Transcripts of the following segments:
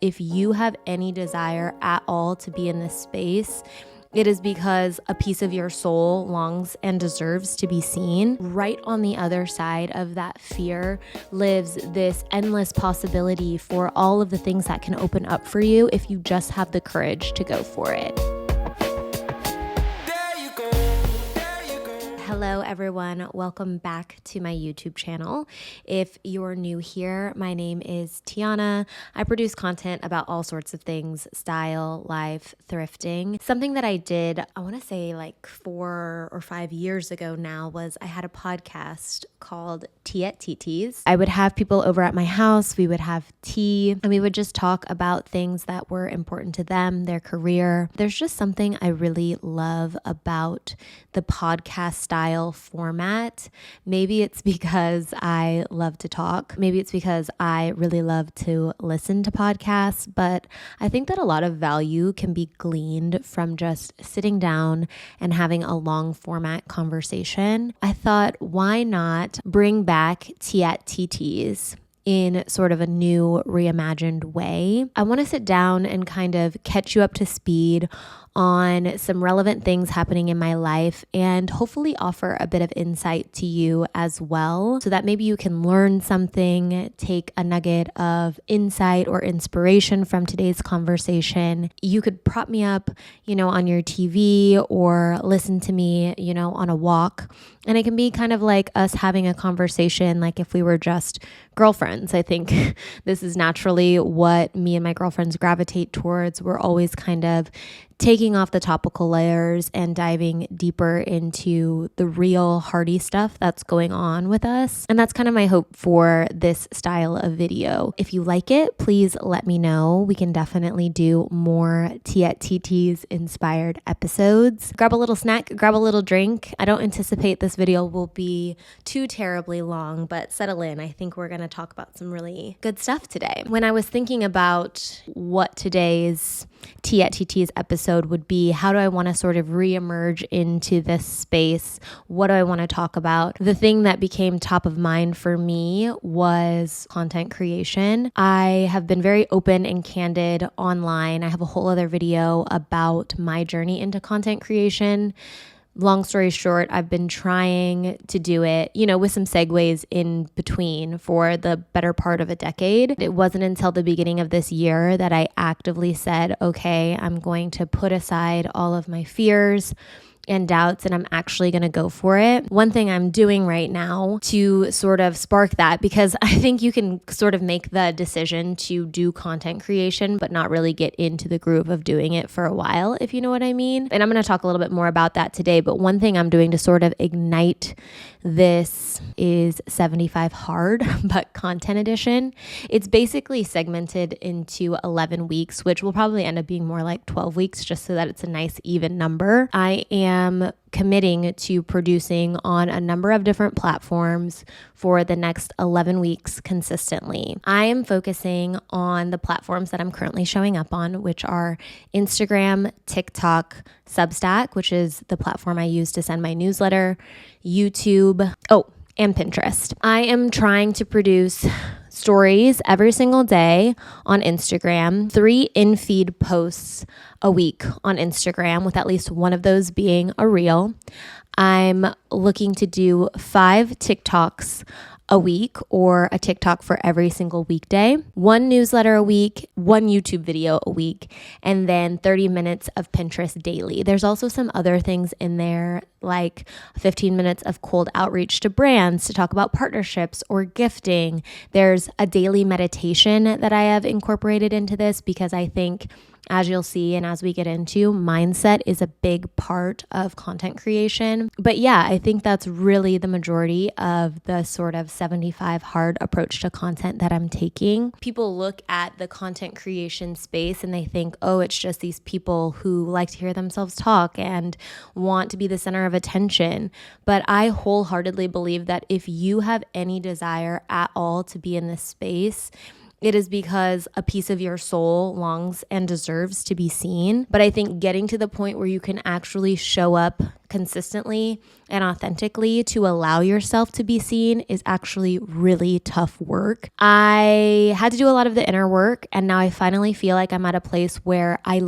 If you have any desire at all to be in this space, it is because a piece of your soul longs and deserves to be seen. Right on the other side of that fear lives this endless possibility for all of the things that can open up for you if you just have the courage to go for it. Hello everyone, welcome back to my YouTube channel. If you're new here, my name is Tiana. I produce content about all sorts of things, style, life, thrifting. Something that I did, I want to say like 4 or 5 years ago now, was I had a podcast called Tea at TT's. I would have people over at my house, we would have tea, and we would just talk about things that were important to them, their career. There's just something I really love about the podcast style format. Maybe it's because I love to talk. Maybe it's because I really love to listen to podcasts, but I think that a lot of value can be gleaned from just sitting down and having a long format conversation. I thought, why not bring back Tea at TT's in sort of a new reimagined way? I want to sit down and kind of catch you up to speed on some relevant things happening in my life and hopefully offer a bit of insight to you as well, so that maybe you can learn something, take a nugget of insight or inspiration from today's conversation. You could prop me up, on your TV or listen to me, on a walk. And it can be kind of like us having a conversation like if we were just girlfriends. I think this is naturally what me and my girlfriends gravitate towards. We're always kind of taking off the topical layers and diving deeper into the real hearty stuff that's going on with us. And that's kind of my hope for this style of video. If you like it, please let me know. We can definitely do more Tea at TT's inspired episodes. Grab a little snack, grab a little drink. I don't anticipate this video will be too terribly long, but settle in. I think we're going to talk about some really good stuff today. When I was thinking about what today's Tea at TT's episode would be, how do I want to sort of reemerge into this space? What do I want to talk about? The thing that became top of mind for me was content creation. I have been very open and candid online. I have a whole other video about my journey into content creation. Long story short, I've been trying to do it, with some segues in between for the better part of a decade. It wasn't until the beginning of this year that I actively said, okay, I'm going to put aside all of my fears and doubts, and I'm actually going to go for it. One thing I'm doing right now to sort of spark that, because I think you can sort of make the decision to do content creation, but not really get into the groove of doing it for a while, if you know what I mean. And I'm going to talk a little bit more about that today. But one thing I'm doing to sort of ignite this is 75 Hard, but content edition. It's basically segmented into 11 weeks, which will probably end up being more like 12 weeks, just so that it's a nice even number. I am committing to producing on a number of different platforms for the next 11 weeks consistently. I am focusing on the platforms that I'm currently showing up on, which are Instagram, TikTok, Substack, which is the platform I use to send my newsletter, YouTube, and Pinterest. I am trying to produce stories every single day on Instagram, 3 in-feed posts a week on Instagram, with at least one of those being a reel. I'm looking to do 5 TikToks a week, or a TikTok for every single weekday, 1 newsletter a week, 1 YouTube video a week, and then 30 minutes of Pinterest daily. There's also some other things in there, like 15 minutes of cold outreach to brands to talk about partnerships or gifting. There's a daily meditation that I have incorporated into this, because I think, as you'll see and as we get into, mindset is a big part of content creation. But yeah, I think that's really the majority of the sort of 75 hard approach to content that I'm taking. People look at the content creation space and they think, oh, it's just these people who like to hear themselves talk and want to be the center of attention. But I wholeheartedly believe that if you have any desire at all to be in this space, it is because a piece of your soul longs and deserves to be seen. But I think getting to the point where you can actually show up consistently and authentically to allow yourself to be seen is actually really tough work. I had to do a lot of the inner work, and now I finally feel like I'm at a place where I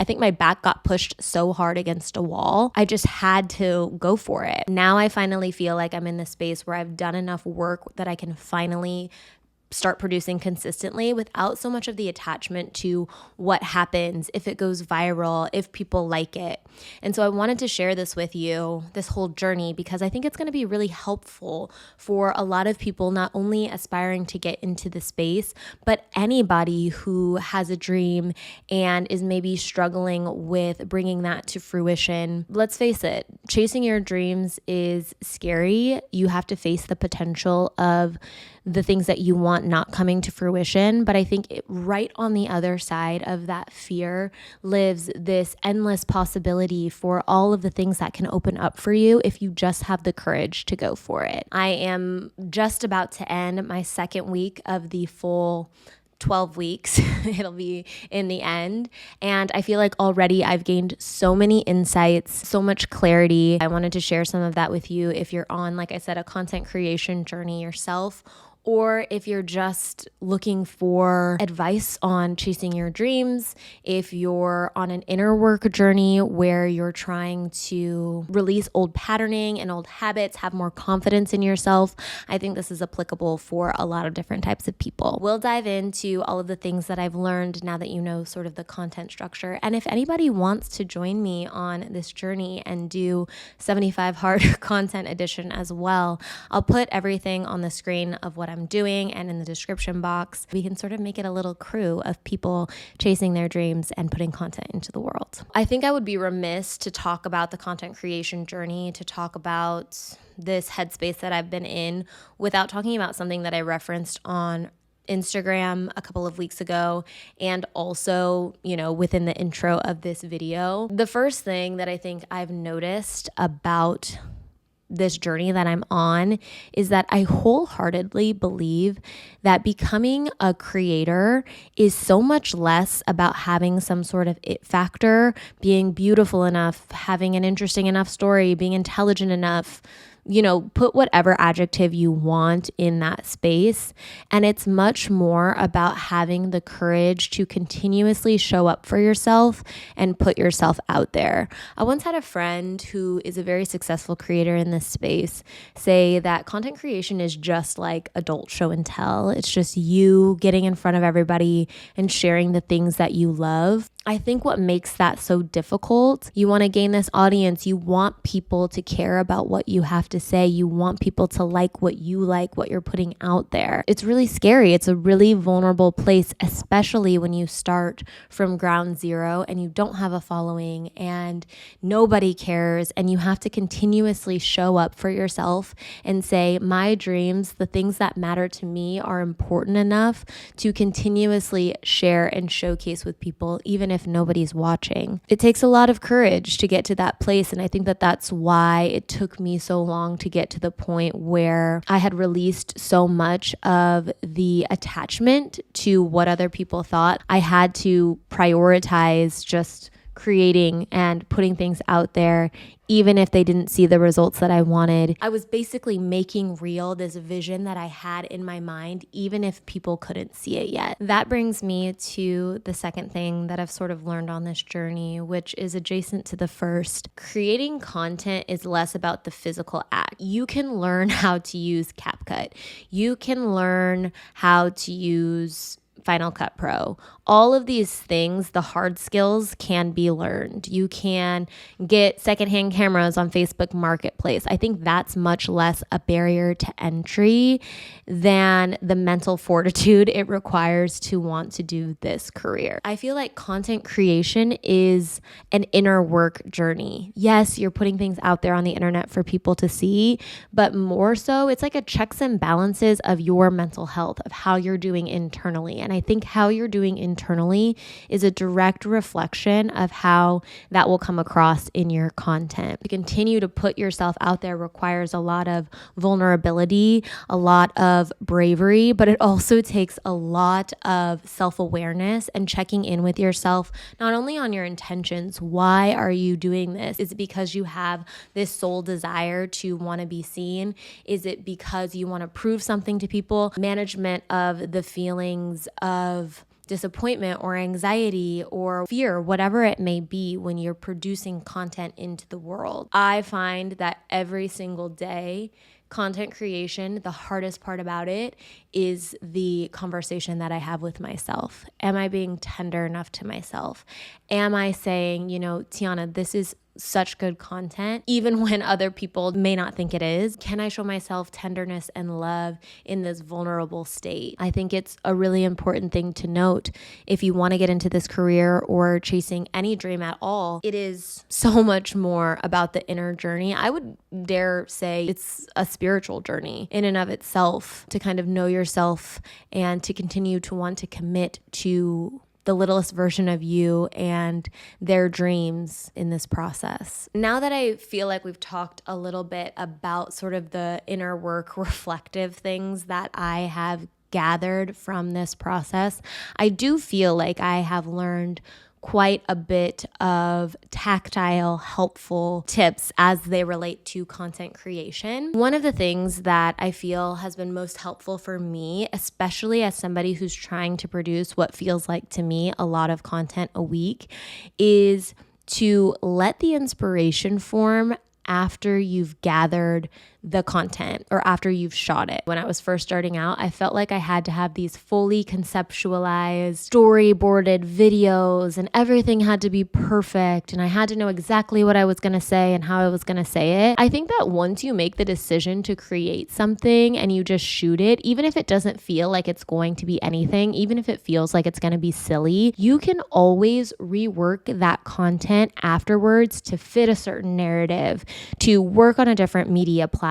think my back got pushed so hard against a wall. I just had to go for it. Now I finally feel like I'm in this space where I've done enough work that I can finally start producing consistently without so much of the attachment to what happens, if it goes viral, if people like it. And so I wanted to share this with you, this whole journey, because I think it's going to be really helpful for a lot of people, not only aspiring to get into the space, but anybody who has a dream and is maybe struggling with bringing that to fruition. Let's face it, chasing your dreams is scary. You have to face the potential of the things that you want not coming to fruition. But I think right on the other side of that fear lives this endless possibility for all of the things that can open up for you if you just have the courage to go for it. I am just about to end my second week of the full 12 weeks. It'll be in the end. And I feel like already I've gained so many insights, so much clarity. I wanted to share some of that with you if you're on, like I said, a content creation journey yourself, or if you're just looking for advice on chasing your dreams, if you're on an inner work journey where you're trying to release old patterning and old habits, have more confidence in yourself, I think this is applicable for a lot of different types of people. We'll dive into all of the things that I've learned now that you know sort of the content structure. And if anybody wants to join me on this journey and do 75 Hard Content Edition as well, I'll put everything on the screen of what I'm doing and in the description box. We can sort of make it a little crew of people chasing their dreams and putting content into the world. I think I would be remiss to talk about the content creation journey, to talk about this headspace that I've been in without talking about something that I referenced on Instagram a couple of weeks ago, and also, within the intro of this video. The first thing that I think I've noticed about this journey that I'm on is that I wholeheartedly believe that becoming a creator is so much less about having some sort of it factor, being beautiful enough, having an interesting enough story, being intelligent enough, put whatever adjective you want in that space. And it's much more about having the courage to continuously show up for yourself and put yourself out there. I once had a friend who is a very successful creator in this space say that content creation is just like adult show and tell. It's just you getting in front of everybody and sharing the things that you love. I think what makes that so difficult, you want to gain this audience, you want people to care about what you have to say, you want people to like, what you're putting out there. It's really scary. It's a really vulnerable place, especially when you start from ground zero and you don't have a following and nobody cares, and you have to continuously show up for yourself and say, my dreams, the things that matter to me, are important enough to continuously share and showcase with people, even if nobody's watching. It takes a lot of courage to get to that place, and I think that that's why it took me so long to get to the point where I had released so much of the attachment to what other people thought. I had to prioritize just creating and putting things out there, even if they didn't see the results that I wanted. I was basically making real this vision that I had in my mind, even if people couldn't see it yet. That brings me to the second thing that I've sort of learned on this journey, which is adjacent to the first. Creating content is less about the physical act. You can learn how to use CapCut. You can learn how to use Final Cut Pro. All of these things, the hard skills, can be learned. You can get secondhand cameras on Facebook Marketplace. I think that's much less a barrier to entry than the mental fortitude it requires to want to do this career. I feel like content creation is an inner work journey. Yes, you're putting things out there on the internet for people to see, but more so, it's like a checks and balances of your mental health, of how you're doing internally and And I think how you're doing internally is a direct reflection of how that will come across in your content. To continue to put yourself out there requires a lot of vulnerability, a lot of bravery, but it also takes a lot of self-awareness and checking in with yourself, not only on your intentions. Why are you doing this? Is it because you have this soul desire to want to be seen? Is it because you want to prove something to people? Management of the feelings of disappointment or anxiety or fear, whatever it may be, when you're producing content into the world. I find that every single day, content creation, the hardest part about it is the conversation that I have with myself. Am I being tender enough to myself? Am I saying, Tiana, this is such good content, even when other people may not think it is? Can I show myself tenderness and love in this vulnerable state? I think it's a really important thing to note. If you want to get into this career or chasing any dream at all, it is so much more about the inner journey. I would dare say it's a spiritual journey in and of itself, to kind of know yourself and to continue to want to commit to the littlest version of you and their dreams in this process. Now that I feel like we've talked a little bit about sort of the inner work, reflective things that I have gathered from this process, I do feel like I have learned quite a bit of tactile, helpful tips as they relate to content creation. One of the things that I feel has been most helpful for me, especially as somebody who's trying to produce what feels like to me a lot of content a week, is to let the inspiration form after you've gathered the content or after you've shot it. When I was first starting out, I felt like I had to have these fully conceptualized, storyboarded videos, and everything had to be perfect, and I had to know exactly what I was going to say and how I was going to say it. I think that once you make the decision to create something and you just shoot it, even if it doesn't feel like it's going to be anything, even if it feels like it's going to be silly, you can always rework that content afterwards to fit a certain narrative, to work on a different media platform.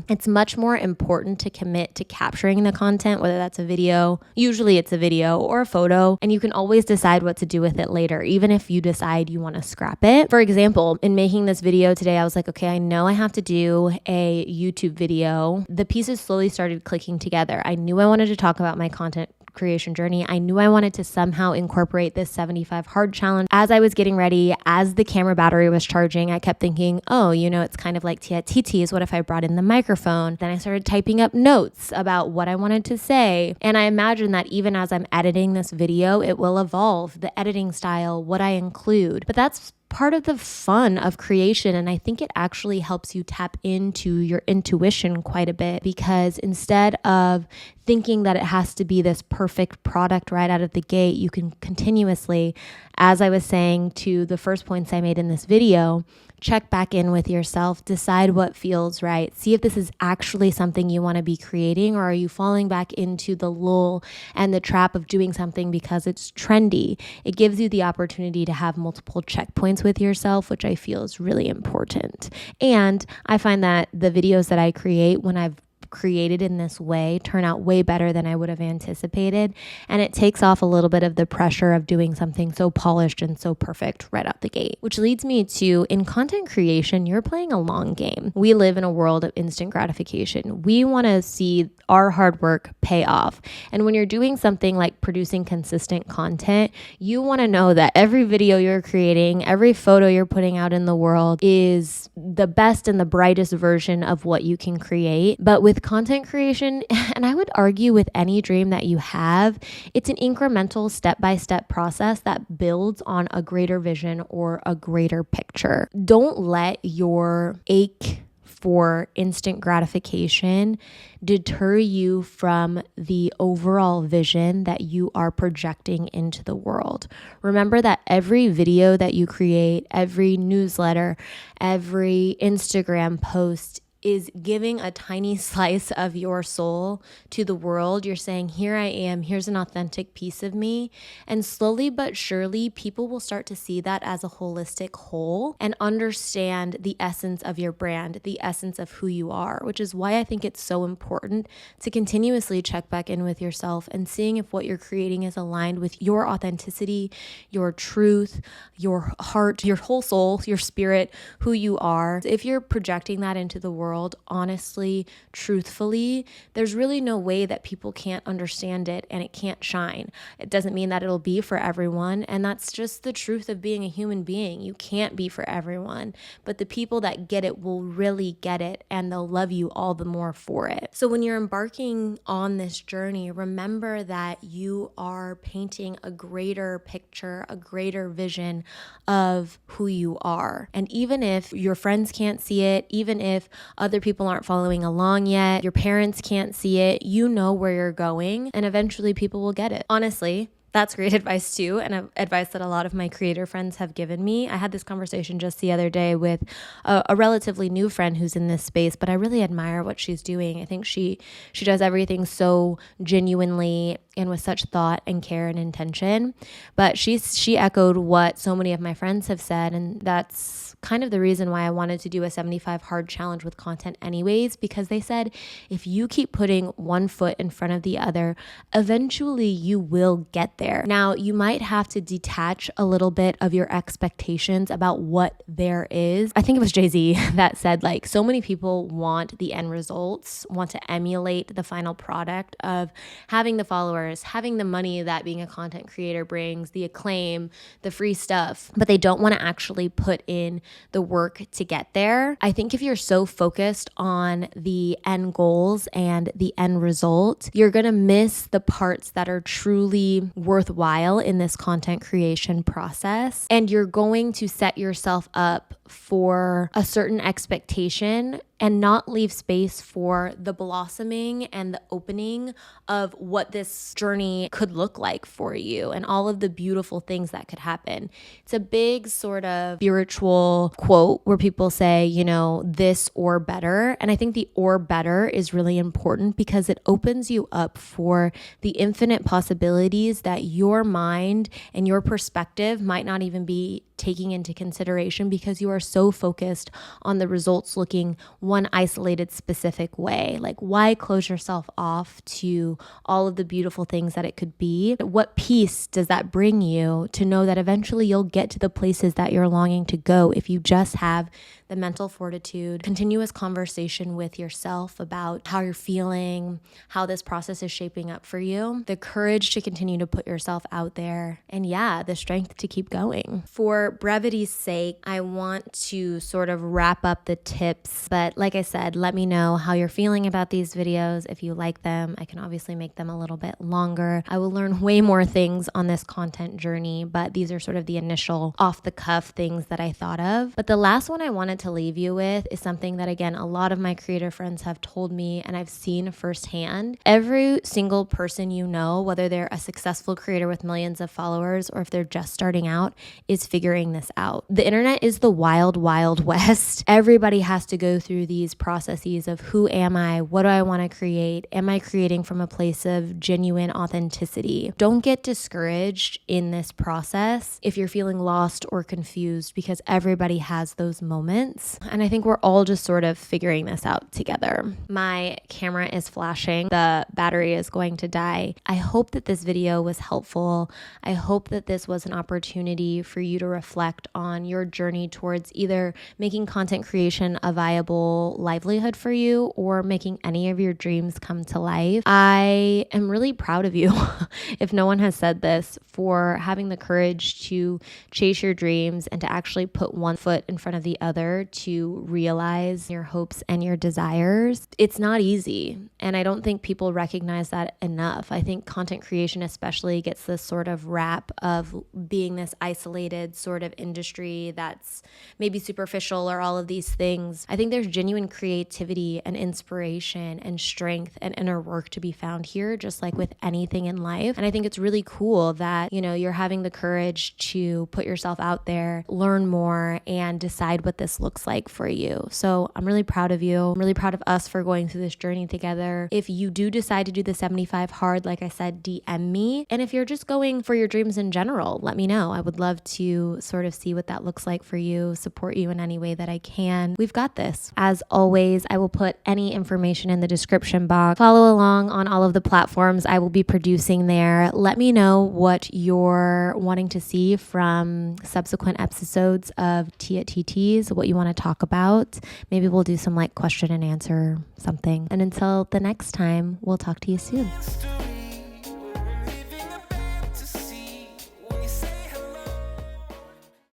It's much more important to commit to capturing the content, whether that's a video, usually it's a video, or a photo, and you can always decide what to do with it later, even if you decide you want to scrap it. For example, in making this video today, I was like, okay, I know I have to do a YouTube video. The pieces slowly started clicking together. I knew I wanted to talk about my content creation journey. I knew I wanted to somehow incorporate this 75 hard challenge. As I was getting ready, as the camera battery was charging, I kept thinking, it's kind of like TTs. What if I brought in the microphone? Then I started typing up notes about what I wanted to say. And I imagine that even as I'm editing this video, it will evolve, the editing style, what I include. But that's part of the fun of creation. And I think it actually helps you tap into your intuition quite a bit, because instead of thinking that it has to be this perfect product right out of the gate, you can continuously, as I was saying to the first points I made in this video, check back in with yourself, decide what feels right, see if this is actually something you want to be creating, or are you falling back into the lull and the trap of doing something because it's trendy. It gives you the opportunity to have multiple checkpoints with yourself, which I feel is really important. And I find that the videos that I create, when I've created in this way, turn out way better than I would have anticipated. And it takes off a little bit of the pressure of doing something so polished and so perfect right out the gate. Which leads me to, in content creation, you're playing a long game. We live in a world of instant gratification. We want to see our hard work pay off. And when you're doing something like producing consistent content, you want to know that every video you're creating, every photo you're putting out in the world is the best and the brightest version of what you can create. But with content creation, and I would argue with any dream that you have, it's an incremental step-by-step process that builds on a greater vision or a greater picture. Don't let your ache for instant gratification deter you from the overall vision that you are projecting into the world. Remember that every video that you create, every newsletter, every Instagram post is giving a tiny slice of your soul to the world. You're saying, here I am, here's an authentic piece of me. And slowly but surely, people will start to see that as a holistic whole and understand the essence of your brand, the essence of who you are, which is why I think it's so important to continuously check back in with yourself and seeing if what you're creating is aligned with your authenticity, your truth, your heart, your whole soul, your spirit, who you are. If you're projecting that into the world, honestly, truthfully, there's really no way that people can't understand it and it can't shine. It doesn't mean that it'll be for everyone. And that's just the truth of being a human being. You can't be for everyone, but the people that get it will really get it and they'll love you all the more for it. So when you're embarking on this journey, remember that you are painting a greater picture, a greater vision of who you are. And even if your friends can't see it, even if other people aren't following along yet, your parents can't see it, you know where you're going, and eventually people will get it. Honestly, that's great advice too, and advice that a lot of my creator friends have given me. I had this conversation just the other day with a relatively new friend who's in this space, but I really admire what she's doing. I think she does everything so genuinely and with such thought and care and intention. But she echoed what so many of my friends have said, and that's kind of the reason why I wanted to do a 75 hard challenge with content anyways, because they said if you keep putting one foot in front of the other, eventually you will get there. Now, you might have to detach a little bit of your expectations about what there is. I think it was Jay-Z that said, like, so many people want the end results, want to emulate the final product of having the followers, having the money that being a content creator brings, the acclaim, the free stuff, but they don't want to actually put in the work to get there. I think if you're so focused on the end goals and the end result, you're going to miss the parts that are truly worthwhile in this content creation process. And you're going to set yourself up for a certain expectation and not leave space for the blossoming and the opening of what this journey could look like for you and all of the beautiful things that could happen. It's a big sort of spiritual quote where people say, you know, this or better. And I think the or better is really important because it opens you up for the infinite possibilities that your mind and your perspective might not even be taking into consideration because you are so focused on the results looking one isolated specific way. Like, why close yourself off to all of the beautiful things that it could be? What peace does that bring you to know that eventually you'll get to the places that you're longing to go if you just have the mental fortitude, continuous conversation with yourself about how you're feeling, how this process is shaping up for you, the courage to continue to put yourself out there, and the strength to keep going. For brevity's sake, I want to sort of wrap up the tips, but like I said, let me know how you're feeling about these videos. If you like them, I can obviously make them a little bit longer. I will learn way more things on this content journey, but these are sort of the initial off the cuff things that I thought of. But the last one I wanted to leave you with is something that, again, a lot of my creator friends have told me and I've seen firsthand. Every single person you know, whether they're a successful creator with millions of followers or if they're just starting out, is figuring this out. The internet is the wild, wild west. Everybody has to go through these processes of who am I? What do I want to create? Am I creating from a place of genuine authenticity? Don't get discouraged in this process if you're feeling lost or confused because everybody has those moments. And I think we're all just sort of figuring this out together. My camera is flashing. The battery is going to die. I hope that this video was helpful. I hope that this was an opportunity for you to reflect on your journey towards either making content creation a viable livelihood for you or making any of your dreams come to life. I am really proud of you, if no one has said this, for having the courage to chase your dreams and to actually put one foot in front of the other to realize your hopes and your desires. It's not easy, and I don't think people recognize that enough. I think content creation especially gets this sort of rap of being this isolated sort of industry that's maybe superficial or all of these things. I think there's genuine creativity and inspiration and strength and inner work to be found here, just like with anything in life. And I think it's really cool that, you're having the courage to put yourself out there, learn more, and decide what this looks looks like for you. So I'm really proud of you. I'm really proud of us for going through this journey together. If you do decide to do the 75 hard, like I said, DM me. And if you're just going for your dreams in general, let me know. I would love to sort of see what that looks like for you, support you in any way that I can. We've got this. As always, I will put any information in the description box. Follow along on all of the platforms I will be producing there. Let me know what you're wanting to see from subsequent episodes of Tea at TTs, what you want to talk about. Maybe we'll do some like question and answer something. And until the next time, we'll talk to you soon.